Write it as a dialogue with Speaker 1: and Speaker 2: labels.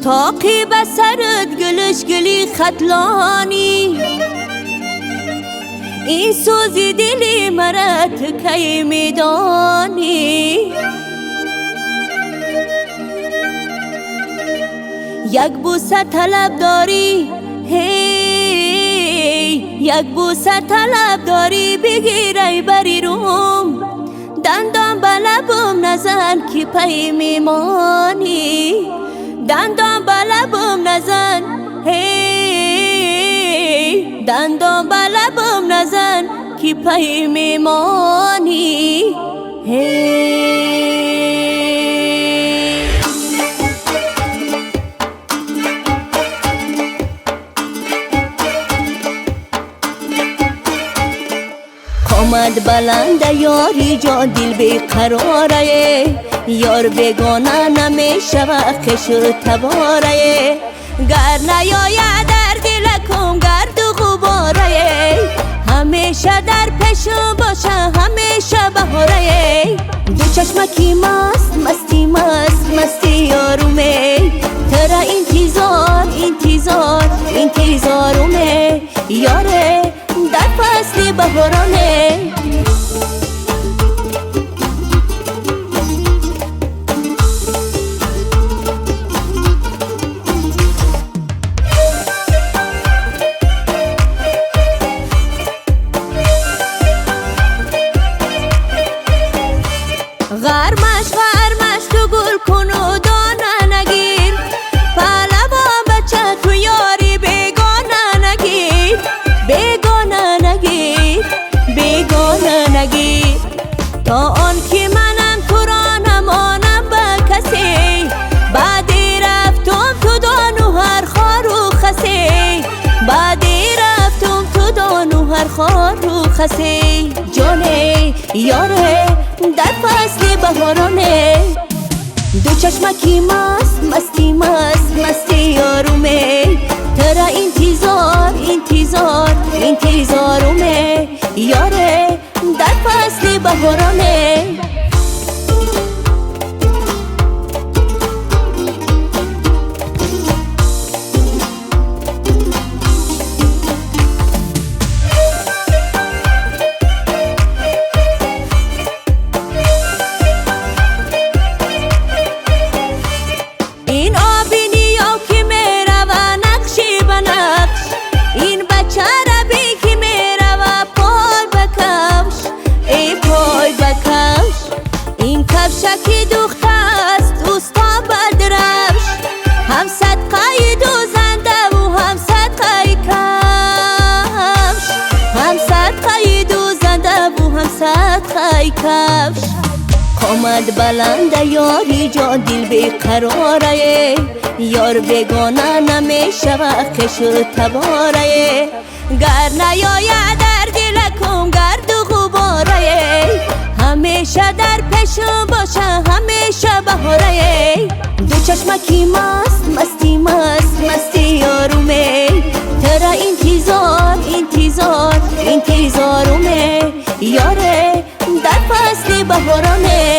Speaker 1: مشتاقی به سرت گلش گلی خطلانی، این سوزی دلی مرت کی میدانی. یک بوسه طلب داری، هی یک بوسه طلب داری، بگیری بری روم، دندان به لبم نزن که پی میمانی. دندان به لبم نزن، هی دندان به لبم نزن که پی میمانی. هی آمد بلند یاری جا دل بیقراره، یار بگانه نمیشه وقتش تباره. گر نیاید در دلکم گرد و غباره، همیشه در پیشم باشه همیشه بهاره. دو چشمکی مست مستی مست مستی یارومه، ترا انتظارومه یاره در فصل بهارانه. غرمش تو گل کن و دانه نگیر، پهلوان بچه تو یاری بیگانه نگیر. بیگانه نگیر تا آن که منم تو را نمانم به کسی، بعدی رفتم تو دانو هر خار و خسی، بعدی رفتم تو دانو هر خار و خسی. جانه یاره در فصل بهارانه، دو چشمکی مست مستی یارومه، ترا انتظارومه یاره در فصل بهارانه. این آبینی یا که میره و نقشی به نقش، این بچه ربی که میره و پای بکش، ای پای بکش. این کفشکی دوخته است دوستا بلدرفش، هم صدقه دوزنده و هم صدقه کفش، هم صدقه دوزنده و هم صدقه کفش. آمد بلند یاری جا دل بیقراره، یار بگانه نمیشه وقتش تباره. گر نیاید در دلکم گرد و غباره، همیشه در پیشم باشه همیشه بهاره. دو چشمکی مست مستی یارومه، ترا انتظارومه یاره در فصل بهارانه.